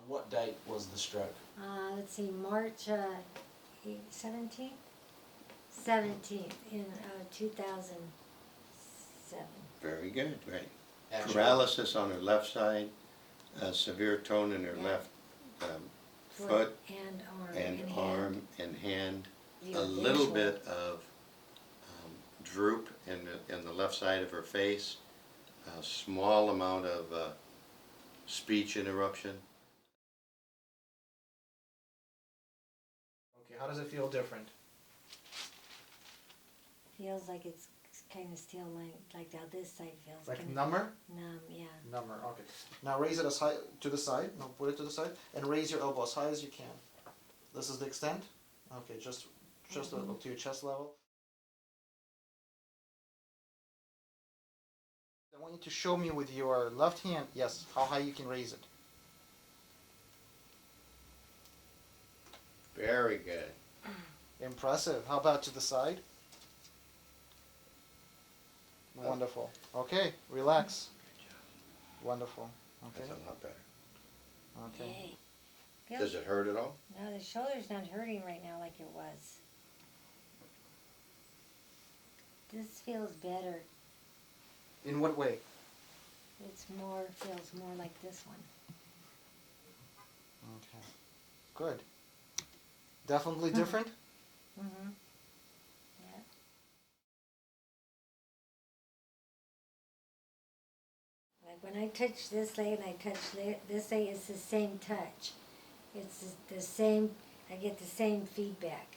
What date was the stroke? Let's see, March 17th? 17th in 2007. Very good, right. Actual- Paralysis on her left side, severe tone in her Yeah. left foot and arm. and hand. arm and hand. Yeah, A little visual. bit of droop in the left side of her face, a small amount of speech interruption. Okay, how does it feel different? Feels like it's kind of still like how this side feels. Like kinda number? numb, yeah. Number, okay. Now raise it as high to the side. No, put it to the side and raise your elbow as high as you can. This is the extent? Okay, just a little to your chest level. I want you to show me with your left hand, yes, how high you can raise it. Very good. Impressive. How about to the side? Wonderful. Okay, relax. Wonderful. That's Okay. a lot better. Okay. Yay. Does it hurt at all? No, the shoulder's not hurting right now like it was. This feels better. In what way? Feels more like this one. Okay. Good. Definitely different? Mm-hmm. Yeah. Like when I touch this leg and I touch this leg, it's the same touch. It's the same, I get the same feedback.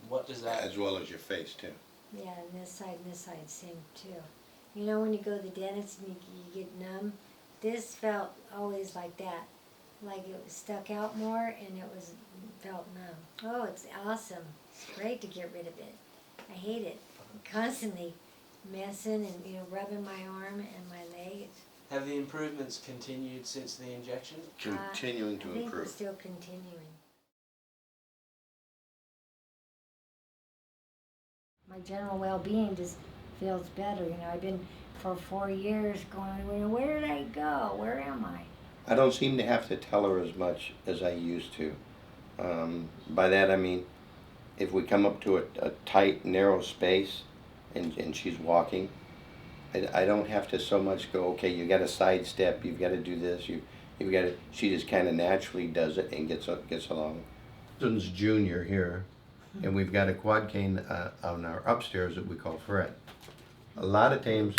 What does that? As well as your face too. Yeah, and this side, same too. You know when you go to the dentist and you get numb? This felt always like that. Like it was stuck out more and it felt numb. Oh, it's awesome. It's great to get rid of it. I hate it. I'm constantly messing and rubbing my arm and my leg. Have the improvements continued since the injection? Continuing to I think we're improve. still continuing. My general well-being just feels better. I've been for 4 years going, where did I go? Where am I? I don't seem to have to tell her as much as I used to. By that I mean, if we come up to a tight, narrow space and she's walking, I don't have to so much go, okay, you got to sidestep, you've got to do this, you've got to, she just kind of naturally does it and gets along. Son's junior here, and we've got a quad cane on our upstairs that we call Fred. A lot of times,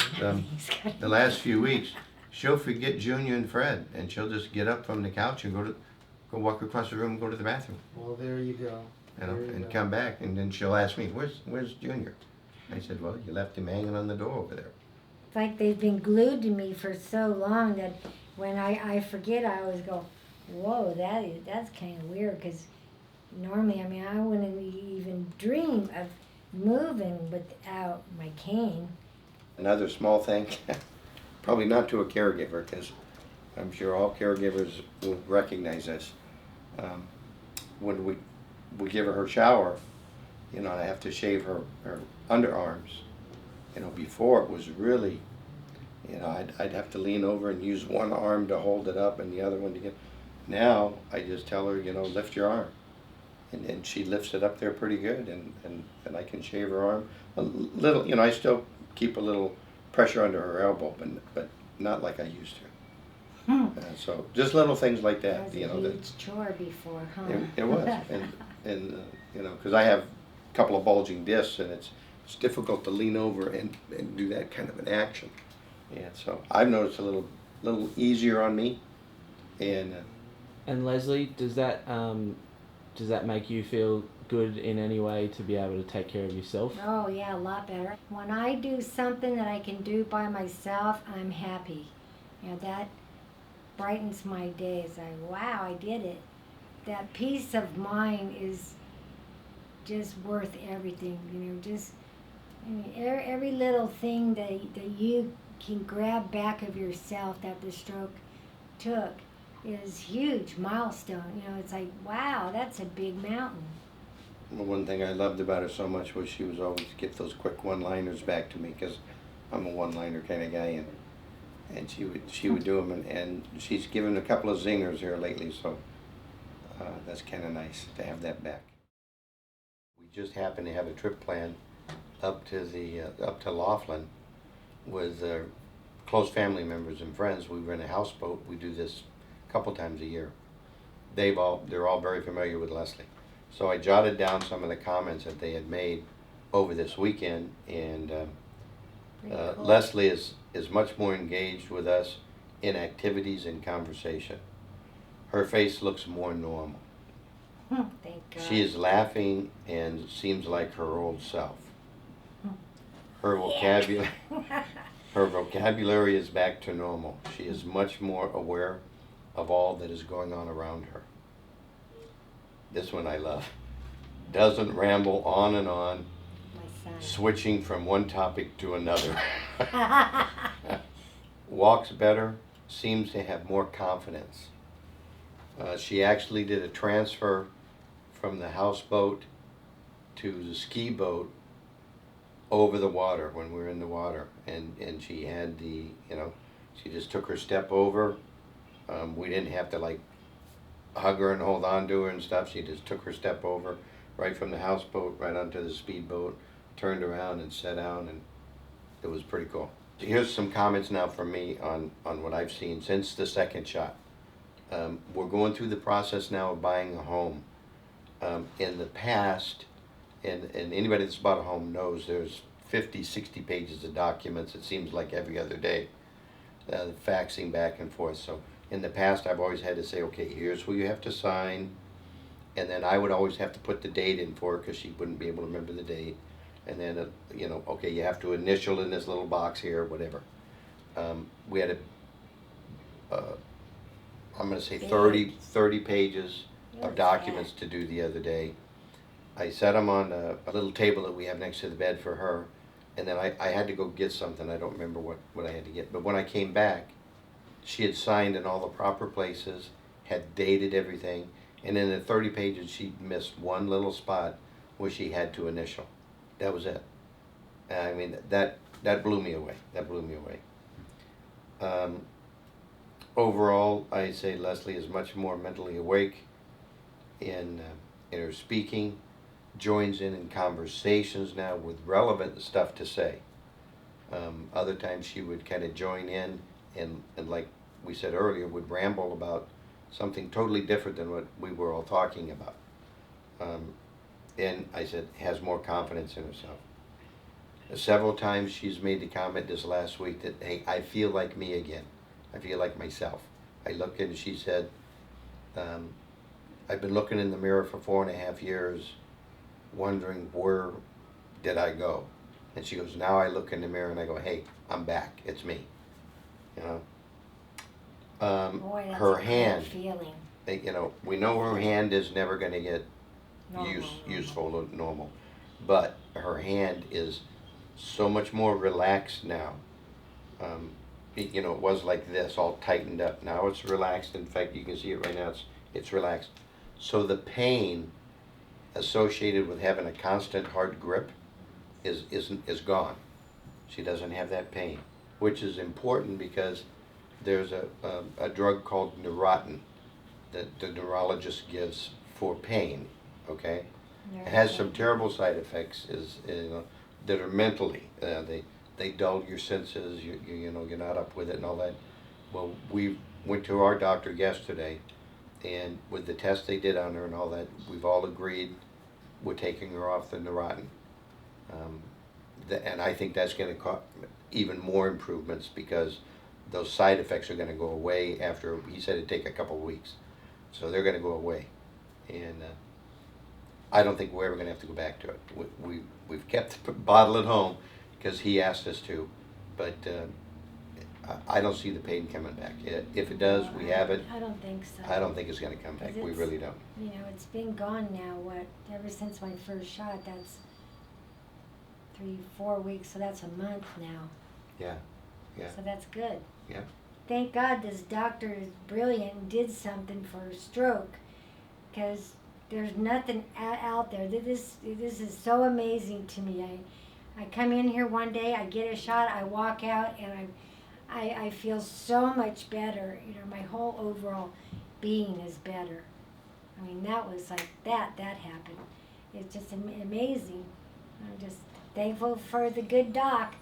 the last few weeks, she'll forget Junior and Fred, and she'll just get up from the couch and go walk across the room and go to the bathroom. Well, there you go. And come back, and then she'll ask me, where's Junior? I said, well, you left him hanging on the door over there. It's like they've been glued to me for so long that when I forget, I always go, whoa, that's kind of weird, because normally, I wouldn't even dream of moving without my cane. Another small thing, probably not to a caregiver, because I'm sure all caregivers will recognize this. When we give her shower, I have to shave her underarms. Before it was really, I'd have to lean over and use one arm to hold it up and the other one to get. Now I just tell her, lift your arm, and she lifts it up there pretty good, and I can shave her arm a little. I still keep a little pressure under her elbow, but not like I used to. So just little things like that. That was a huge chore before, huh? It was, and because I have a couple of bulging discs, and it's difficult to lean over and do that kind of an action. And so I've noticed a little easier on me, and Leslie, does that make you feel good in any way to be able to take care of yourself? Oh yeah, a lot better. When I do something that I can do by myself, I'm happy. That brightens my days. Wow, I did it. That peace of mind is just worth everything. Every little thing that you can grab back of yourself that the stroke took is huge milestone. It's like, wow, that's a big mountain. one thing I loved about her so much was she was always get those quick one-liners back to me, because I'm a one-liner kind of guy, and she would do them, and she's given a couple of zingers here lately, so that's kind of nice to have that back. We just happened to have a trip planned up to Laughlin with close family members and friends. We rent a houseboat. We do this a couple times a year. They're all very familiar with Leslie. So I jotted down some of the comments that they had made over this weekend, and Cool. Leslie is much more engaged with us in activities and conversation. Her face looks more normal. Thank God. She is laughing and seems like her old self. Her vocabulary, her vocabulary is back to normal. She is much more aware of all that is going on around her. This one I love. Doesn't ramble on and on, My son. switching from one topic to another. Walks better, seems to have more confidence. She actually did a transfer from the houseboat to the ski boat over the water when we were in the water, and she had she just took her step over. We didn't have to like hug her and hold on to her and stuff. She just took her step over right from the houseboat right onto the speedboat, turned around and sat down, and it was pretty cool. Here's some comments now from me on what I've seen since the second shot. We're going through the process now of buying a home. In the past, and anybody that's bought a home knows there's 50, 60 pages of documents, it seems like every other day, faxing back and forth. So in the past, I've always had to say, okay, here's what you have to sign, and then I would always have to put the date in for her because she wouldn't be able to remember the date. And then, okay, you have to initial in this little box here, whatever. We had I'm going to say 30 pages of documents to do the other day. I set them on a little table that we have next to the bed for her, and then I had to go get something. I don't remember what I had to get, but when I came back, she had signed in all the proper places, had dated everything, and in the 30 pages she missed one little spot where she had to initial. That was it. I mean, that blew me away. That blew me away. Overall, I say Leslie is much more mentally awake in her speaking, joins in conversations now with relevant stuff to say. Other times she would kind of join in and like we said earlier, would ramble about something totally different than what we were all talking about. And I said, has more confidence in herself. Several times she's made the comment this last week that, hey, I feel like me again. I feel like myself. I look and she said, I've been looking in the mirror for 4.5 years, wondering where did I go? And she goes, now I look in the mirror and I go, hey, I'm back. It's me. You know. Boy, that's Her a hand. great feeling. We know her hand is never going to get useful or normal, but her hand is so much more relaxed now. It was like this, all tightened up. Now it's relaxed. In fact, you can see it right now. It's relaxed. So the pain associated with having a constant hard grip is gone. She doesn't have that pain, which is important because there's a drug called Neurontin that the neurologist gives for pain. Okay, it has some terrible side effects. That are mentally they dull your senses. You're not up with it and all that. Well, we went to our doctor yesterday, and with the test they did on her and all that, we've all agreed we're taking her off the Neurontin. And I think that's going to cause even more improvements because those side effects are going to go away after, he said it'd take a couple of weeks. So they're going to go away. And I don't think we're ever going to have to go back to it. We've kept the bottle at home because he asked us to, but I don't see the pain coming back. If it does, we have it. I don't think so. I don't think it's going to come back. We really don't. It's been gone now, ever since my first shot, that's 3-4 weeks, so that's a month now. Yeah. So that's good. Yeah. Thank God this doctor is brilliant and did something for stroke, because there's nothing out there. This is so amazing to me. I come in here one day, I get a shot, I walk out, and I feel so much better. You know, my whole overall being is better. I mean, that was like that happened. It's just amazing. I'm just thankful for the good doc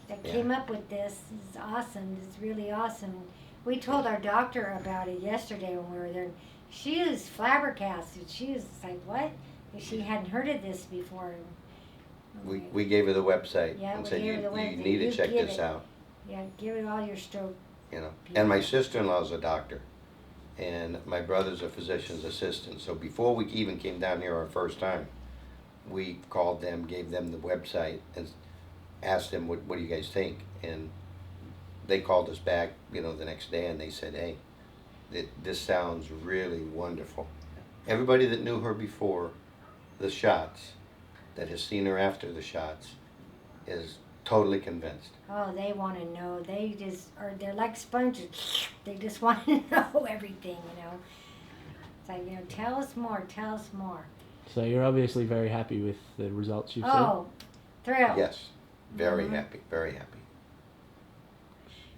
that Yeah. came up with this. It's awesome. It's really awesome. We told our doctor about it yesterday when we were there. She was flabbergasted. She was like, "What?" She hadn't heard of this before. I'm like, We gave her the website Yeah, and we said, gave her you the website. need to You check give this it. out, yeah, give it all your stroke. you know. people. And my sister-in-law's a doctor, and my brother's a physician's assistant. So before we even came down here our first time, we called them, gave them the website, and asked them, what do you guys think? And they called us back, you know, the next day, and they said, hey, this sounds really wonderful. Everybody that knew her before the shots, that has seen her after the shots, is totally convinced. Oh, they want to know. They just are. They're like sponges. They just want to know everything. You know. It's like, you know, tell us more. Tell us more. So you're obviously very happy with the results you've Oh, thrilled. Yes, very Mhm. happy, very happy.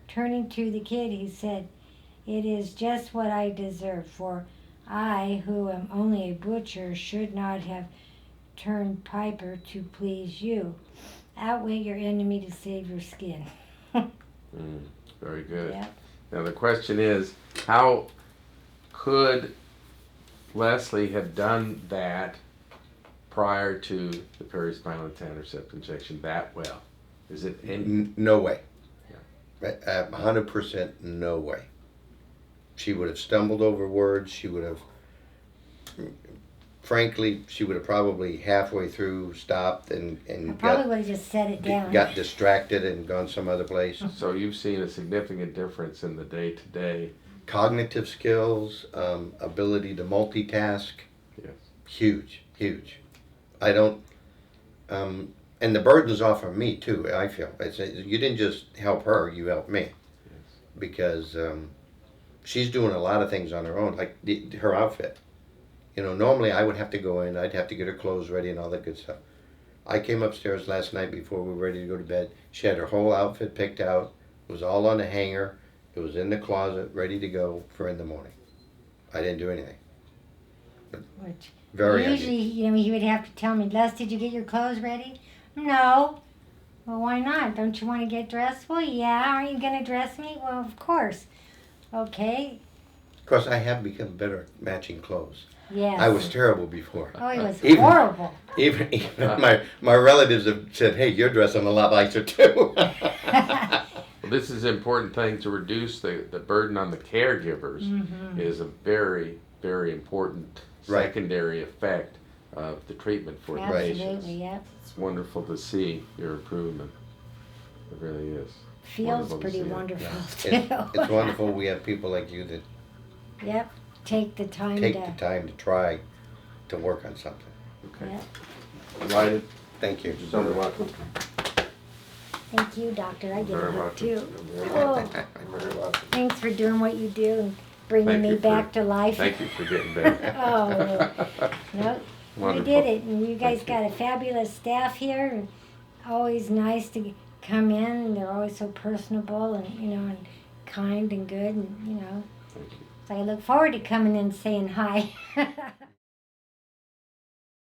Turning to the kid, he said, "It is just what I deserve. For I, who am only a butcher, should not have turned piper to please you. Outweigh your enemy to save your skin." Very good. Yep. Now the question is, how could Leslie have done that prior to the perispinal etanercept injection that well? Is it any? No way. 100% no way. She would have stumbled over words. She would have, frankly, she would have probably halfway through stopped I and probably would have just set it down. got distracted and gone some other place. So you've seen a significant difference in the day-to-day. Cognitive skills, ability to multitask, Yes. huge, huge. I don't, and the burden's off of me too, I feel. You didn't just help her, you helped me. Yes. Because she's doing a lot of things on her own, like her outfit. You know, normally I would have to go in, I'd have to get her clothes ready and all that good stuff. I came upstairs last night before we were ready to go to bed. She had her whole outfit picked out. It was all on a hanger. It was in the closet, ready to go for in the morning. I didn't do anything. Which Very usually, you know, he would have to tell me, "Les, did you get your clothes ready?" "No." "Well, why not? Don't you want to get dressed?" "Well, yeah. Aren't you going to dress me?" "Well, of course." "Okay." Of course, I have become better at matching clothes. Yes. I was terrible before. Oh, he was Even- horrible. Even my relatives have said, "Hey, you're dressing a lot nicer too." Well, this is an important thing to reduce the burden on the caregivers. Mhm. Is a very, very important Right. secondary effect of the treatment for the patients. Absolutely, yep. It's wonderful to see your improvement. It really is. Feels Wonderful to pretty see it. wonderful, It's wonderful we have people like you that Yep. Take the time take to. the time to try to work on something. Okay. Yep. Delighted. Thank you. You're so welcome. Thank you, doctor. I get Very a hug welcome. too. You're very Oh, welcome. You're very welcome. thanks for doing what you do and bringing Thank me you for- back to life. Thank you for getting better. Oh, no, we Wonderful. did it, and you guys Thank you. got a fabulous staff here, and always nice to come in, and they're always so personable, and you know, and kind and good, and you know, Thank you. so I look forward to coming in and saying hi.